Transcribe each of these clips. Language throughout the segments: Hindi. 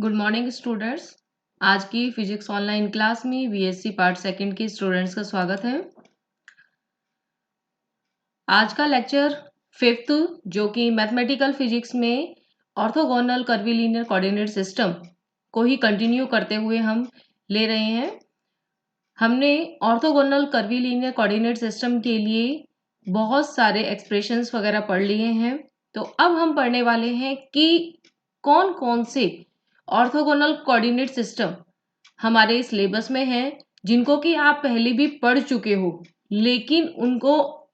Good morning students. आज की फिजिक्स ऑनलाइन क्लास में बीएससी पार्ट सेकंड के स्टूडेंट्स का स्वागत है। आज का लेक्चर फिफ्थ जो कि मैथमेटिकल फिजिक्स में ऑर्थोगोनल कर्वीलिनियर कोऑर्डिनेट सिस्टम को ही कंटिन्यू करते हुए हम ले रहे हैं। हमने ऑर्थोगोनल कर्वीलिनियर कोऑर्डिनेट सिस्टम के लिए बहुत सारे एक्सप्रेशंस वगैरह पढ़ लिए हैं। तो अब हम पढ़ने वाले हैं कि कौन कौन से ऑर्थोगोनल कोऑर्डिनेट सिस्टम हमारे सिलेबस में हैं जिनको कि आप पहले भी पढ़ चुके हो, लेकिन उनको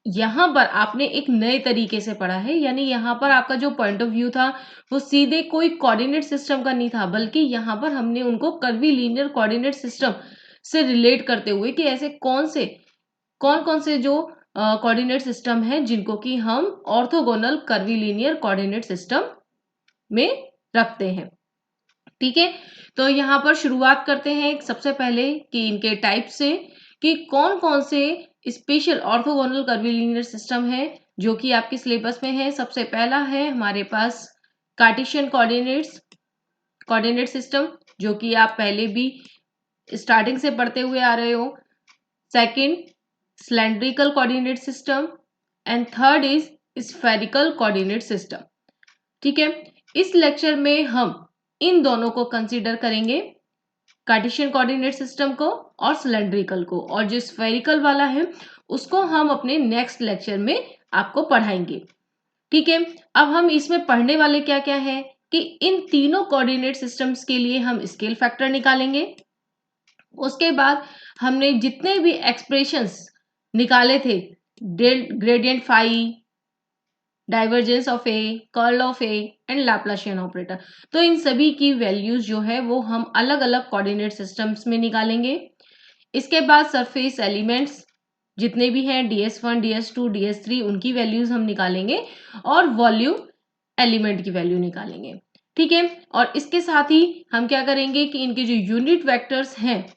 यहाँ पर आपने एक नए तरीके से पढ़ा है। यानी यहाँ पर आपका जो पॉइंट ऑफ व्यू था वो सीधे कोई कोऑर्डिनेट सिस्टम का नहीं था, बल्कि यहाँ पर हमने उनको कर्वीलिनियर कोऑर्डिनेट सिस्टम से रिलेट करते हुए कि ऐसे कौन कौन से जो कोऑर्डिनेट सिस्टम है जिनको कि हम ऑर्थोगोनल कर्वीलिनियर कोऑर्डिनेट सिस्टम में रखते हैं। ठीक है, तो यहाँ पर शुरुआत करते हैं सबसे पहले कि इनके टाइप से कि कौन कौन से स्पेशल ऑर्थोगोनल कर्वीलिनियर सिस्टम है जो कि आपके सिलेबस में है। सबसे पहला है हमारे पास कार्टेशियन कोऑर्डिनेट सिस्टम, जो कि आप पहले भी स्टार्टिंग से पढ़ते हुए आ रहे हो। Second, cylindrical coordinate system and third is spherical coordinate system. ठीक है, इस लेक्चर में हम इन दोनों को कंसीडर करेंगे, कार्टेशियन कोऑर्डिनेट सिस्टम को और सिलेंड्रिकल को, और जो स्फेरिकल वाला है उसको हम अपने नेक्स्ट लेक्चर में आपको पढ़ाएंगे। ठीक है, अब हम इसमें पढ़ने वाले क्या क्या है कि इन तीनों कोऑर्डिनेट सिस्टम्स के लिए हम स्केल फैक्टर निकालेंगे। उसके बाद हमने जितने भी एक्सप्रेशंस निकाले थे, gradient phi, divergence of A, curl of A and Laplacian operator, तो इन सभी की वैल्यूज जो है वो हम अलग अलग कोऑर्डिनेट सिस्टम्स में निकालेंगे। इसके बाद सरफेस एलिमेंट्स जितने भी हैं ds1, ds2, ds3, उनकी वैल्यूज हम निकालेंगे और वॉल्यूम एलिमेंट की वैल्यू निकालेंगे। ठीक है, और इसके साथ ही हम क्या करेंगे कि इनके जो यूनिट वेक्टर्स हैं,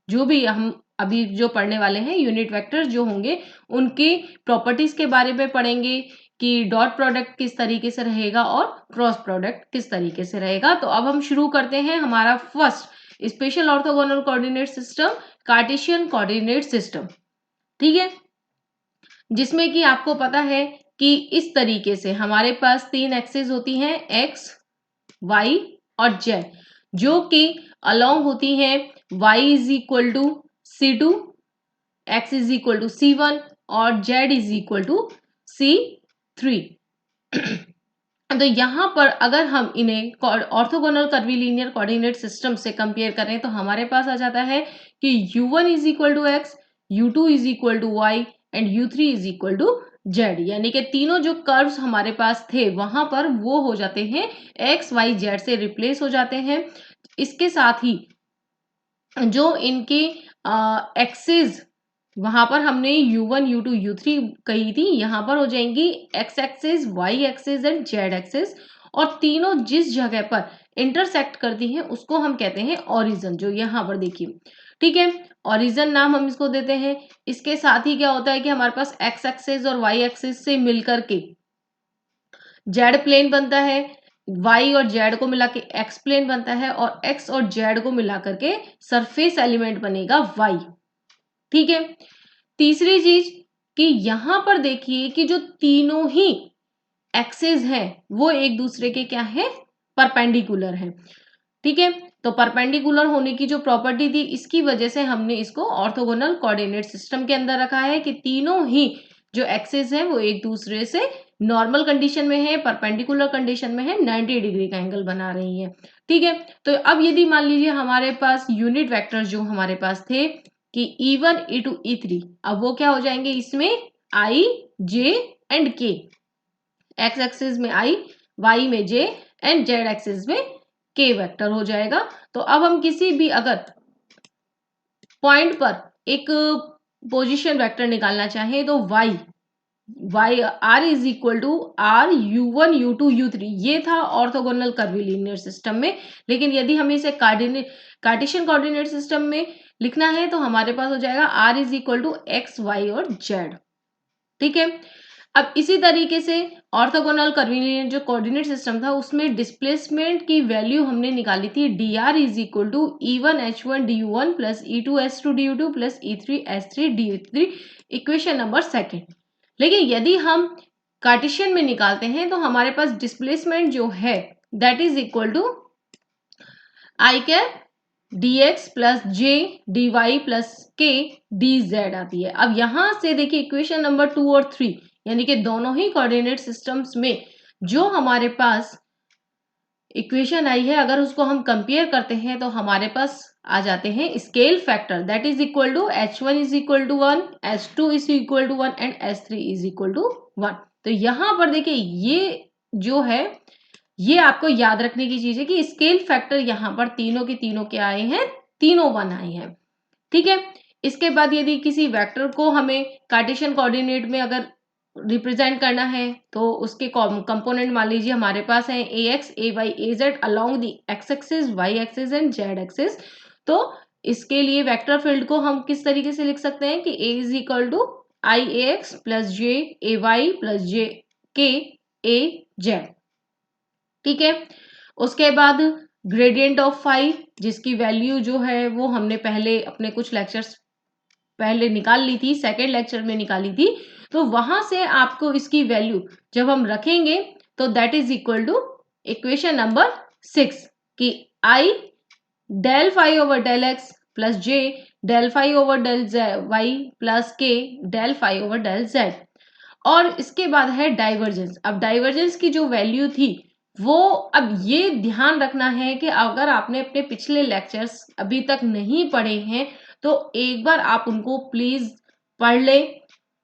जो भी हम अभी जो पढ़ने वाले हैं यूनिट वेक्टर्स जो होंगे, उनकी प्रॉपर्टीज के बारे में पढ़ेंगे कि डॉट प्रोडक्ट किस तरीके से रहेगा और क्रॉस प्रोडक्ट किस तरीके से रहेगा। तो अब हम शुरू करते हैं हमारा first special orthogonal coordinate system, Cartesian coordinate system. ठीक है, जिसमें कि आपको पता है कि इस तरीके से हमारे पास तीन एक्सिस होती हैं, एक्स, वाई और जेड, जो कि अलोंग होती हैं y is equal to C2, x is equal to C1 और z is equal to C3। तो यहाँ पर अगर हम इन्हें ऑर्थोगोनल कर्वीलिनियर कोऑर्डिनेट सिस्टम से कंपेयर करें तो हमारे पास आ जाता है कि u1 is equal to X, u2 is equal to Y and u3 is equal to Z. यानी कि तीनों जो कर्व्स हमारे पास थे वहां पर वो हो जाते हैं एक्स वाई जेड से रिप्लेस हो जाते हैं। इसके साथ ही जो इनके एक्सिस वहां पर हमने u1, u2, u3 कही थी, यहाँ पर हो जाएंगी x axis, y axis and z axis, और तीनों जिस जगह पर इंटरसेक्ट करती हैं उसको हम कहते हैं ओरिजिन, जो यहाँ पर देखिए। ठीक है, ओरिजिन नाम हम इसको देते हैं। इसके साथ ही क्या होता है कि हमारे पास x एक्सिस और y एक्सिस से मिलकर के z प्लेन बनता है, y और z को मिला के x प्लेन बनता है, और x और z को मिला करके सरफेस एलिमेंट बनेगा y। ठीक है, तीसरी चीज कि यहां पर देखिए कि जो तीनों ही एक्सिस हैं वो एक दूसरे के क्या है, परपेंडिकुलर है। ठीक है, तो परपेंडिकुलर होने की जो प्रॉपर्टी थी, इसकी वजह से हमने इसको ऑर्थोगोनल कोऑर्डिनेट सिस्टम के अंदर रखा है कि तीनों ही जो एक्सिस है वो एक दूसरे से नॉर्मल कंडीशन में है, परपेंडिकुलर कंडीशन में है, 90 डिग्री का एंगल बना रही है। ठीक है, तो अब यदि मान लीजिए हमारे पास यूनिट वेक्टर्स जो हमारे पास थे कि E1, E2, E3, अब वो क्या हो जाएंगे इसमें, I, J and K। X axis में I, Y में J एंड Z एक्सिस में K वेक्टर हो जाएगा। तो अब हम किसी भी अगर पॉइंट पर एक पोजीशन वेक्टर निकालना चाहें तो y r is equal to r u1, u2, u3, ये था ऑर्थोगोनल कर्वीलिनियर सिस्टम में। लेकिन यदि हमें इसे कार्टेशियन कोऑर्डिनेट सिस्टम में लिखना है तो हमारे पास हो जाएगा r is equal to X, Y और z। ठीक है, अब इसी तरीके से ऑर्थोगोनल कर्वीलिनियर जो कोऑर्डिनेट सिस्टम था उसमें डिस्प्लेसमेंट की वैल्यू हमने निकाली थी dr is equal to E1H1 du1 plus E2H2 du2 plus E3H3 du3, equation number second. लेकिन यदि हम कार्टेशियन में निकालते हैं तो हमारे पास डिस्प्लेसमेंट जो है that is equal to I cap dx plus J dy plus K dz आती है। अब यहां से देखिए इक्वेशन नंबर 2 और 3 यानी कि दोनों ही कोऑर्डिनेट सिस्टम्स में जो हमारे पास इक्वेशन आई है अगर उसको हम कंपेयर करते हैं तो हमारे पास आ जाते हैं scale factor that is equal to h1 is equal to 1, h2 is equal to 1 and h3 is equal to 1। तो यहां पर देखिए ये जो है ये आपको याद रखने की चीज है कि स्केल फैक्टर यहां पर तीनों के तीनों क्या आए हैं, तीनों 1 आए हैं। ठीक है, इसके बाद यदि किसी वेक्टर को हमें कार्टेशियन कोऑर्डिनेट में अगर रिप्रेजेंट करना है तो उसके कंपोनेंट मान लीजिए हमारे पास है ax ay az along the x axis y axis and z axis. तो इसके लिए वेक्टर फील्ड को हम किस तरीके से लिख सकते हैं कि a is equal to i ax plus j ay plus j k a z। ठीक है, उसके बाद ग्रेडियंट ऑफ फाई जिसकी वैल्यू जो है वो हमने पहले अपने कुछ लेक्चर्स पहले निकाल ली थी, सेकेंड लेक्चर में निकाली थी। तो वहां से आपको इसकी वैल्यू जब हम रखेंगे तो that is equal to equation number 6 कि I del phi over del X plus J del phi over del Y plus K del phi over del Z. और इसके बाद है डाइवर्जेंस। अब डाइवर्जेंस की जो वैल्यू थी वो, अब ये ध्यान रखना है कि अगर आपने अपने पिछले लेक्चर्स अभी तक नहीं पढ़े हैं तो एक बार आप उनको प्लीज पढ़ ले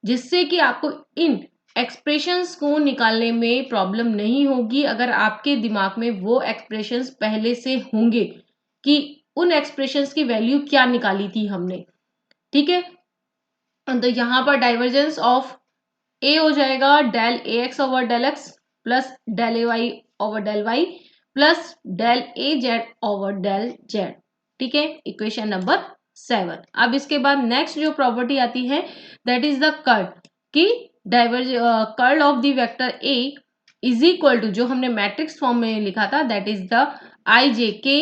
जिससे कि आपको इन एक्सप्रेशंस को निकालने में प्रॉब्लम नहीं होगी अगर आपके दिमाग में वो एक्सप्रेशंस पहले से होंगे कि उन एक्सप्रेशंस की वैल्यू क्या निकाली थी हमने। ठीक है, तो यहां पर डाइवर्जेंस ऑफ ए हो जाएगा del A X over del X plus del A Y over del Y plus del A Z over del Z. ठीक है, इक्वेशन नंबर 7। अब इसके बाद नेक्स्ट जो प्रॉपर्टी आती है दैट इज द कर्ल की diverge curl of the vector A is equal to जो हमने मैट्रिक्स फॉर्म में लिखा था that is the I J K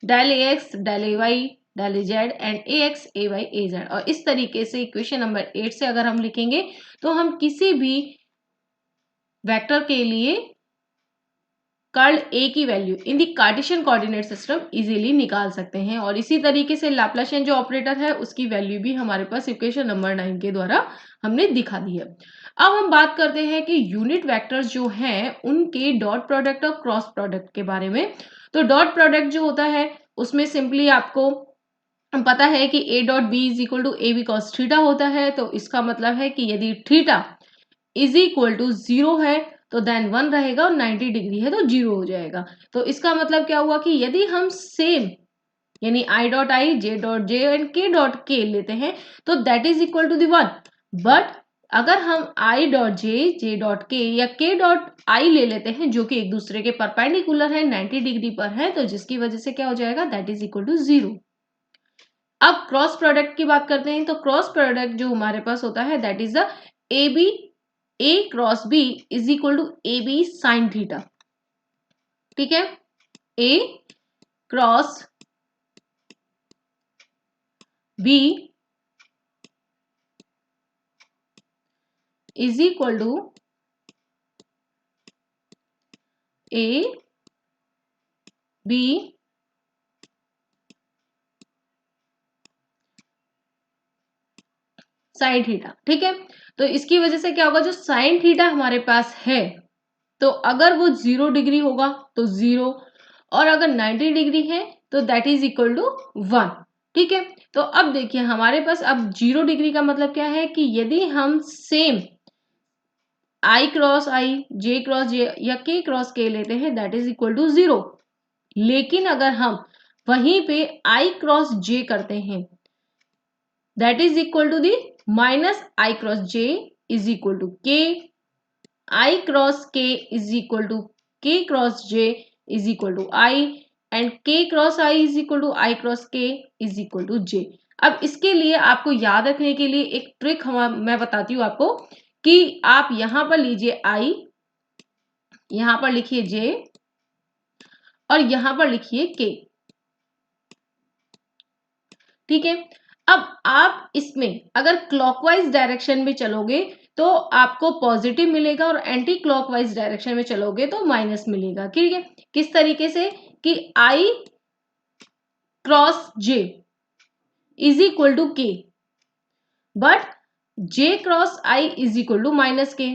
del A X del A Y del Z and A X A Y A Z. और इस तरीके से इक्वेशन नंबर 8 से अगर हम लिखेंगे तो हम किसी भी वेक्टर के लिए कर्ल ए की value in the Cartesian coordinate system easily निकाल सकते हैं। और इसी तरीके से लैप्लासियन जो ऑपरेटर है उसकी वैल्यू भी हमारे पास इक्वेशन नंबर 9 के द्वारा हमने दिखा दी है। अब हम बात करते हैं कि यूनिट वेक्टर्स जो हैं उनके डॉट प्रोडक्ट और क्रॉस प्रोडक्ट के बारे में। तो डॉट प्रोडक्ट जो होता है उसमें सिंपली आपको पता है कि a dot B is equal to A B cos theta होता है। तो इसका मतलब है कि यदि थीटा इज इक्वल टू 0 है तो देन 1 रहेगा और 90 डिग्री है तो 0 हो जाएगा। तो इसका मतलब क्या हुआ कि यदि हम सेम यानी i dot I J dot J and K dot K लेते हैं तो that is equal to the 1। But अगर हम i डॉट जे डॉट के या के डॉट आई ले लेते हैं जो कि एक दूसरे के परपेंडिकुलर है 90 डिग्री पर है तो जिसकी वजह से क्या हो जाएगा दैट इज इक्वल टू 0। अब क्रॉस प्रोडक्ट की बात करते हैं तो क्रॉस प्रोडक्ट जो हमारे पास होता है that is the A B A cross B is equal to A B sine theta. ठीक है, A cross B is equal to A B sine theta. ठीक है, तो इसकी वजह से क्या होगा जो साइन थीटा हमारे पास है तो अगर वो 0 डिग्री होगा तो 0 और अगर 90 डिग्री है तो दैट इज इक्वल टू 1। ठीक है, तो अब देखिए हमारे पास अब 0 डिग्री का मतलब क्या है कि यदि हम सेम आई क्रॉस आई जे क्रॉस जे या के क्रॉस के लेते हैं दैट इज इक्वल टू 0। लेकिन अगर हम वहीं पे आई क्रॉस जे करते हैं that is equal to the minus I cross J is equal to K I cross K is equal to K cross J is equal to I and K cross I is equal to I cross K is equal to J. अब इसके लिए आपको याद रखने के लिए एक ट्रिक मैं बताती हूँ आपको कि आप यहां पर लीजिए I, यहां पर लिखिए J और यहां पर लिखिए K। ठीक है, अब आप इसमें अगर क्लॉकवाइज डायरेक्शन में चलोगे तो आपको पॉजिटिव मिलेगा और एंटी क्लॉकवाइज डायरेक्शन में चलोगे तो माइनस मिलेगा। ठीक है, किस तरीके से कि I cross J is equal to K, but J cross I is equal to minus K।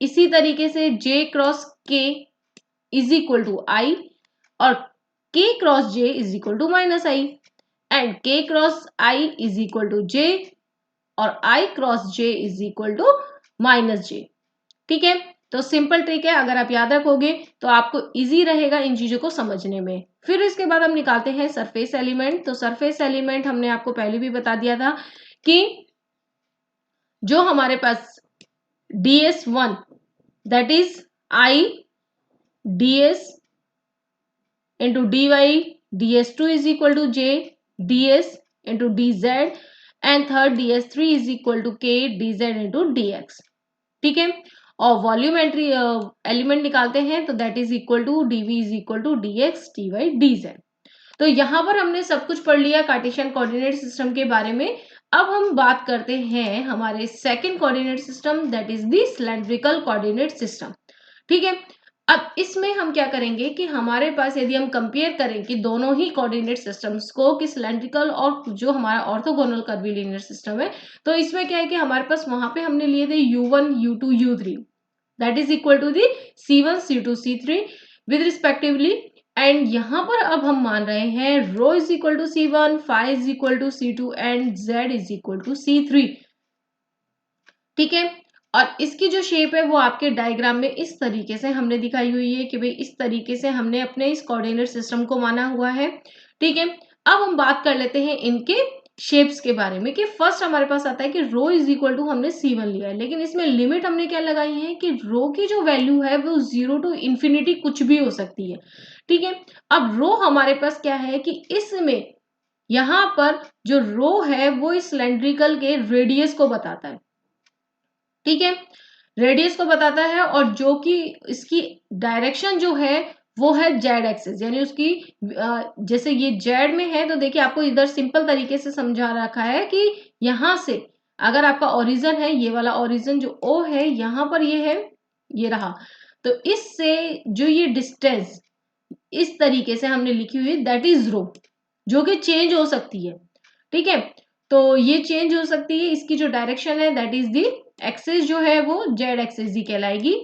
इसी तरीके से J cross K is equal to I और K cross J is equal to minus I and K cross I is equal to J और I cross J is equal to minus J। ठीक है, तो सिंपल ट्रिक है, अगर आप याद रखोगे तो आपको इजी रहेगा इन चीजों को समझने में। फिर इसके बाद हम निकालते हैं सरफेस एलिमेंट। तो सरफेस एलिमेंट हमने आपको पहले भी बता दिया था कि जो हमारे पास ds1 that is I ds into dy, ds2 is equal to j ds into dz and third ds3 is equal to k dz into dx। ठीक है, और वॉल्यूमेट्री एलिमेंट निकालते हैं तो that is equal to dv is equal to dx dy dz। तो यहां पर हमने सब कुछ पढ़ लिया कार्टेशियन कोऑर्डिनेट सिस्टम के बारे में। अब हम बात करते हैं हमारे second coordinate system that is the cylindrical coordinate system. ठीक है, अब इसमें हम क्या करेंगे कि हमारे पास यदि हम कंपेयर करें कि दोनों ही कोऑर्डिनेट सिस्टम्स को कि सिलेंड्रिकल और जो हमारा ऑर्थोगोनल कर्वीलिनियर सिस्टम है, तो इसमें क्या है कि हमारे पास वहां पे हमने लिए थे u1 u2 u3 that is equal to the c1 c2 c3 with respectively. And यहां पर अब हम मान रहे हैं rho is equal to c1, phi is equal to c2 and z is equal to c3। ठीक है, और इसकी जो शेप है वो आपके डायग्राम में इस तरीके से हमने दिखाई हुई है कि भाई इस तरीके से हमने अपने इस कोऑर्डिनेट सिस्टम को माना हुआ है। ठीक है, अब हम बात कर लेते हैं इनके शेप्स के बारे में कि फर्स्ट हमारे पास आता है कि रो इज इक्वल टू हमने c1 लिया है, लेकिन इसमें लिमिट हमने क्या लगाई है कि रो की जो वैल्यू है वो 0 टू इंफिनिटी कुछ भी हो सकती है। ठीक है, अब रो हमारे पास क्या है कि इसमें यहां पर जो रो है वो इस सिलेंड्रिकल के रेडियस को बताता है। ठीक है, रेडियस को बताता है और जो कि इसकी डायरेक्शन जो है वो है जेड एक्सिस, यानी उसकी जैसे ये जेड में है तो देखिए आपको इधर सिंपल तरीके से समझा रखा है कि यहां से अगर आपका ओरिजिन है, ये वाला ओरिजिन जो ओ है यहां पर ये है, ये रहा, तो इससे जो ये डिस्टेंस इस तरीके से हमने लिखी हुई दैट इज रो, जो कि चेंज हो सकती है। ठीक है, तो ये चेंज हो सकती है, इसकी जो डायरेक्शन है दैट इज दी एक्सिस जो है वो जेड एक्सिस ही कहलाएगी,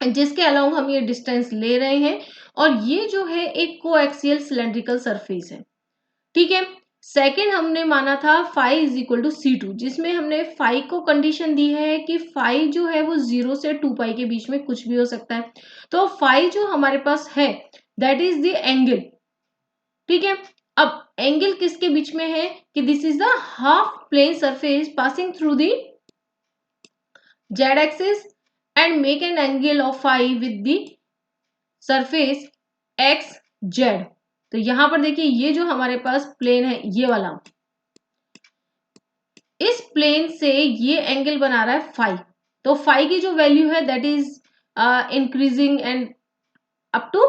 जिसके अलावा हम ये डिस्टेंस ले रहे हैं और ये जो है एक कोएक्सियल सिलेंड्रिकल सरफेस है। ठीक है, सेकंड हमने माना था phi is equal to c2, जिसमें हमने फाई को कंडीशन दी है कि फाई जो है वो 0 से 2 पाई के बीच में कुछ भी हो सकता है। तो फाई जो हमारे पास है दैट इज द एंगल। ठीक है, अब एंगल किसके बीच में है कि this is the half plane surface passing through the z axis and make an angle of phi with the surface xz। तो यहां पर देखिए ये जो हमारे पास प्लेन है ये वाला, इस प्लेन से ये एंगल बना रहा है फाई। तो फाई की जो वैल्यू है that is increasing and up to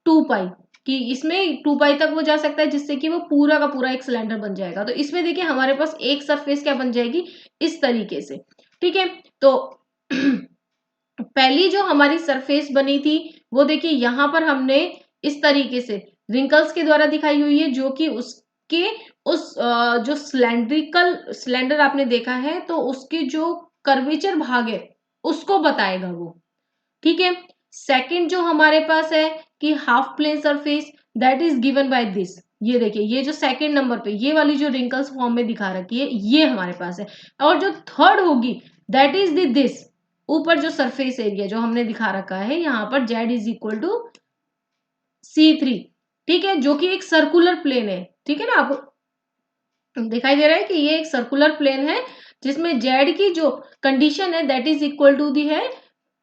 2 pi, कि इसमें 2 पाई तक वो जा सकता है जिससे कि वो पूरा का पूरा एक सिलेंडर बन जाएगा। तो इसमें देखिए हमारे पास एक सरफेस क्या बन जाएगी इस तरीके से। ठीक है, तो पहली जो हमारी सरफेस बनी थी वो देखिए यहां पर हमने इस तरीके से रिंकल्स के द्वारा दिखाई हुई है, जो कि उसके उस जो सिलेंडर आपने देखा है तो उसके जो कर्वेचर भाग है उसको बताएगा वो। ठीक है, सेकंड जो हमारे पास है कि half plane surface that is given by this, ये देखिए ये जो सेकंड नंबर पे ये वाली जो रिंकल्स फॉर्म में दिखा रखी है ये हमारे पास है। और जो थर्ड होगी दैट इज दिस, ऊपर जो सरफेस एरिया जो हमने दिखा रखा है यहाँ पर z is equal to c3। ठीक है, जो कि एक सर्कुलर प्लेन है। ठीक है ना, आपको दिखाई दे रहा है कि ये एक सर्कुलर प्लेन है जिसमें z की जो कंडीशन है that is equal to the है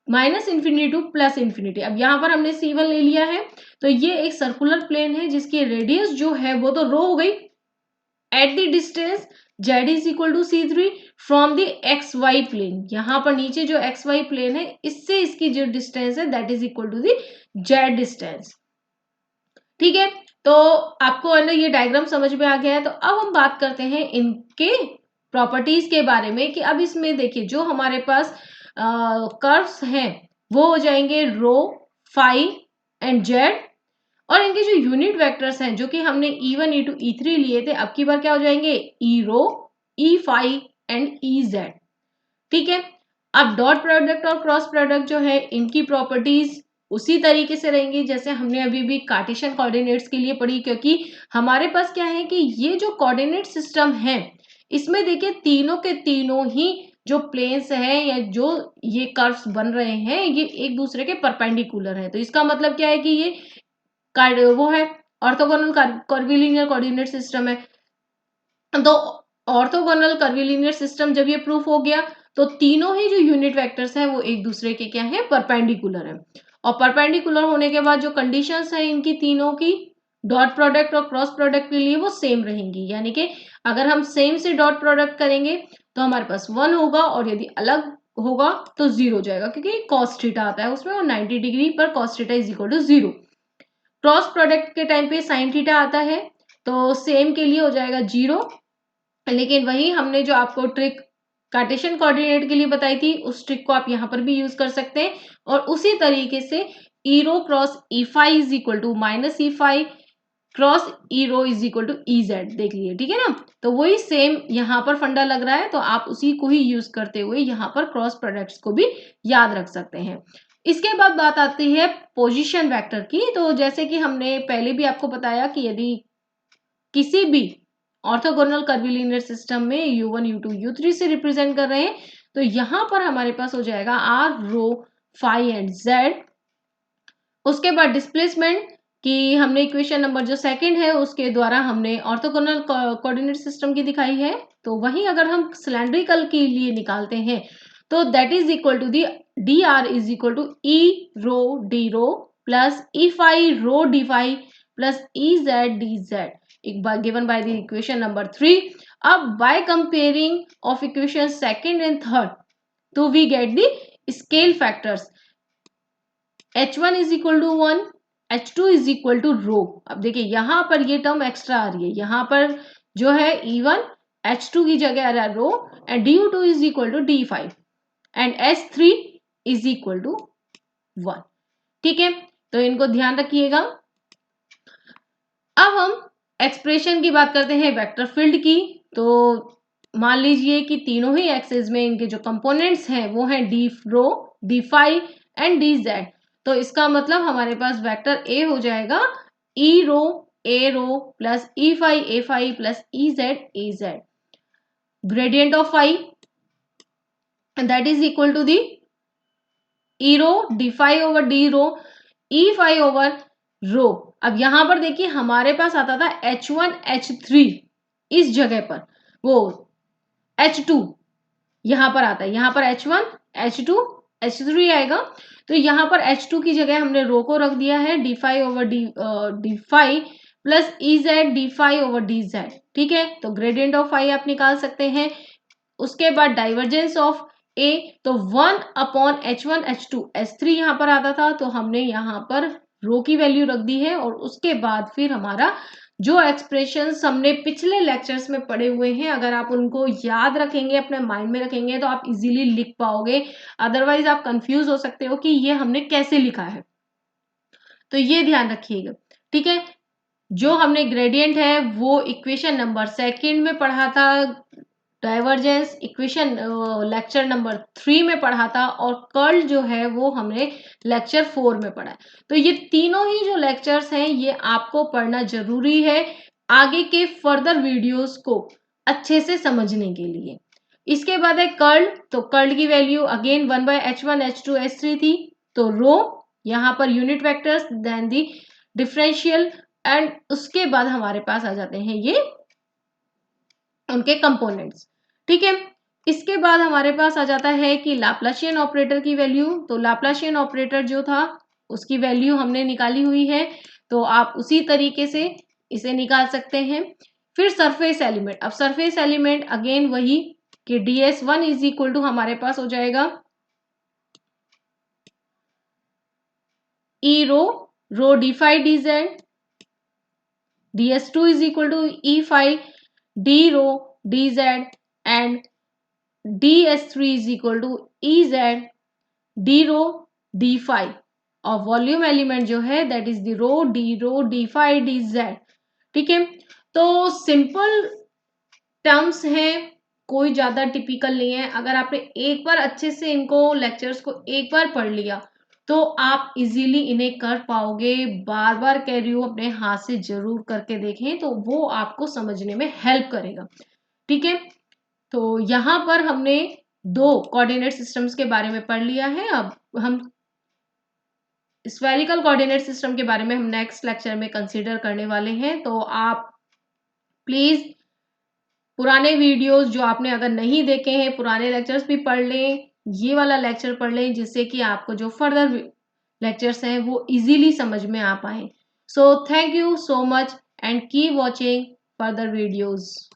minus infinity to plus infinity. अब यहाँ पर हमने c1 ले लिया है, तो ये एक सर्कुलर प्लेन है जिसकी रेडियस जो है वो तो रो हो गई at the distance z is equal to C3 from the X Y plane. यहाँ पर नीचे जो एक्स वाई प्लेन है इससे इसकी जो डिस्टेंस है that is equal to the z distance. ठीक है, तो आपको है ना ये डायग्राम समझ में आ गया है। तो अब हम बात करते हैं इनके प्रॉपर्टीज के बारे में कि अब इसमें देखिए जो हमारे पास कर्व्स हैं वो हो जाएंगे रो, फाई एंड जेड, और इनके जो यूनिट वेक्टर्स हैं जो कि हमने E1 E2 E3 लिए थे, अब की बार क्या हो जाएंगे ई रो, e phi and E Z. ठीक है, अब डॉट प्रोडक्ट और क्रॉस प्रोडक्ट जो है इनकी प्रॉपर्टीज उसी तरीके से रहेंगी जैसे हमने अभी भी कार्टेशियन कोऑर्डिनेट्स के लिए पढ़ी, क्योंकि हमारे पास क्या है कि ये जो कोऑर्डिनेट सिस्टम है इसमें देखिए तीनों के तीनों ही जो प्लेन्स हैं या जो ये कर्व्स बन रहे हैं ये एक दूसरे के परपेंडिकुलर है। तो इसका मतलब क्या है कि ये वो है ऑर्थोगोनल कर्वीलिनियर कोऑर्डिनेट सिस्टम है। तो ऑर्थोगोनल कर्वीलिनियर सिस्टम जब ये प्रूफ हो गया तो तीनों ही जो यूनिट वेक्टर्स हैं वो एक दूसरे के क्या है, परपेंडिकुलर है। और परपेंडिकुलर होने के बाद जो कंडीशंस है इनकी तीनों की डॉट प्रोडक्ट और क्रॉस प्रोडक्ट के लिए वो सेम रहेंगी, यानी कि अगर हम सेम से डॉट प्रोडक्ट करेंगे तो हमारे पास 1 होगा और यदि अलग होगा तो 0 हो जाएगा, क्योंकि कॉस थीटा आता है उसमें और 90 डिग्री पर cos theta is equal to 0। Cross product के टाइम पे साइन थीटा आता है तो सेम के लिए हो जाएगा 0, लेकिन वही हमने जो आपको ट्रिक कार्टेशियन कोऑर्डिनेट के लिए बताई थी उस ट्रिक को आप यहाँ पर भी यूज कर सकते हैं। और उसी तरीके से E rho cross E phi is equal to minus E phi cross E rho is equal to E Z, देख लीजिए। ठीक है ना, तो वही सेम यहाँ पर फंडा लग रहा है, तो आप उसी को ही यूज करते हुए यहाँ पर क्रॉस प्रोडक्ट्स को भी याद रख सकते हैं। इसके बाद बात आती है पोजीशन वेक्टर की। तो जैसे कि हमने पहले भी आपको बताया कि यदि किसी भी ऑर्थोगोनल कर्वीलिनियर सिस्टम में U1 U2 U3 से रिप्रेजेंट कर रहे हैं तो यहां पर हमारे पास हो जाएगा R rho phi and Z। उसके बाद डिस्प्लेसमेंट की हमने इक्वेशन नंबर जो सेकंड है उसके द्वारा हमने ऑर्थोगोनल कोऑर्डिनेट सिस्टम की दिखाई है। तो वहीं अगर हम सिलेंड्रिकल के लिए निकालते हैं तो that is equal to the D R is equal to E rho D rho plus E phi rho D phi plus E Z D Z given by the equation number 3. अब by comparing of equation second and third तो we get the scale factors h1 is equal to 1, h2 is equal to rho। अब देखिए यहाँ पर ये टर्म एक्स्ट्रा आ रही है, यहाँ पर जो है E1 h2 की जगह आ रहा है rho and du2 is equal to d5 एंड h3 is equal to 1। ठीक है, तो इनको ध्यान रखिएगा। अब हम एक्सप्रेशन की बात करते हैं वेक्टर फील्ड की। तो मान लीजिए कि तीनों ही एक्सेस में इनके जो कंपोनेंट्स हैं वो हैं d rho, D phi and d z. तो इसका मतलब हमारे पास वेक्टर ए हो जाएगा e rho a rho plus E phi plus E z. Gradient of phi that is equal to the e rho D phi over d rho e phi over rho. अब यहां पर देखिए हमारे पास आता था H1 H3 इस जगह पर, वो H2 यहां पर आता है, यहां पर H1 H2 H3 आएगा। तो यहां पर H2 की जगह हमने रो को रख दिया है D phi over D phi plus ई Z D phi over D Z. ठीक है, तो ग्रेडियंट ऑफ फाई आप निकाल सकते हैं। उसके बाद डाइवर्जेंस ऑफ ए, तो 1 अपॉन H1 H2 H3 यहां पर आता था तो हमने यहां पर रो की वैल्यू रख दी है। और उसके बाद फिर हमारा जो एक्सप्रेशंस हमने पिछले लेक्चर्स में पढ़े हुए हैं अगर आप उनको याद रखेंगे, अपने माइंड में रखेंगे तो आप इजीली लिख पाओगे, अदरवाइज आप कंफ्यूज हो सकते हो कि ये हमने कैसे लिखा है। तो ये ध्यान रखिएगा। ठीक है, जो हमने ग्रेडियंट है वो इक्वेशन नंबर सेकंड में पढ़ा था, डाइवर्जेंस इक्वेशन लेक्चर नंबर 3 में पढ़ा था, और कर्ल जो है वो हमने लेक्चर 4 में पढ़ा है। तो ये तीनों ही जो लेक्चर्स हैं ये आपको पढ़ना जरूरी है आगे के फर्दर वीडियोस को अच्छे से समझने के लिए। इसके बाद है कर्ल। तो कर्ल की value again 1 bye H1 H2 H3 थी। तो रो यहाँ पर unit vectors then the differential and उसके बाद हमारे पास आ जाते हैं ये उनके कंपोनेंट्स। ठीक है, इसके बाद हमारे पास आ जाता है कि लाप्लाशियन ऑपरेटर की वैल्यू। तो लाप्लाशियन ऑपरेटर जो था उसकी वैल्यू हमने निकाली हुई है, तो आप उसी तरीके से इसे निकाल सकते हैं। फिर सरफेस एलिमेंट, अब सरफेस एलिमेंट अगेन वही कि ds1 इज इक्वल टू हमारे पास हो जाएगा e row d phi dz, ds2 is equal to e phi d rho dz and ds3 is equal to ez d rho d phi, और वॉल्यूम एलिमेंट जो है that is the rho D phi D Z. ठीक है, तो सिंपल टर्म्स हैं, कोई ज्यादा टिपिकल नहीं है। अगर आपने एक बार अच्छे से इनको लेक्चर्स को एक बार पढ़ लिया तो आप इजीली इन्हें कर पाओगे। बार बार कह रही हूँ, अपने हाथ से जरूर करके देखें तो वो आपको समझने में हेल्प करेगा। ठीक है, तो यहाँ पर हमने दो कोऑर्डिनेट सिस्टम्स के बारे में पढ़ लिया है। अब हम स्फेरिकल कोऑर्डिनेट सिस्टम के बारे में हम नेक्स्ट लेक्चर में कंसीडर करने वाले हैं। तो आप प्लीज पुराने वीडियोस जो आपने अगर नहीं देखे हैं, पुराने लेक्चर्स भी पढ़ लें, ये वाला लेक्चर पढ़ लें, जिससे कि आपको जो फर्दर लेक्चर्स हैं वो इजीली समझ में आ पाए। So thank you so much and keep watching further videos.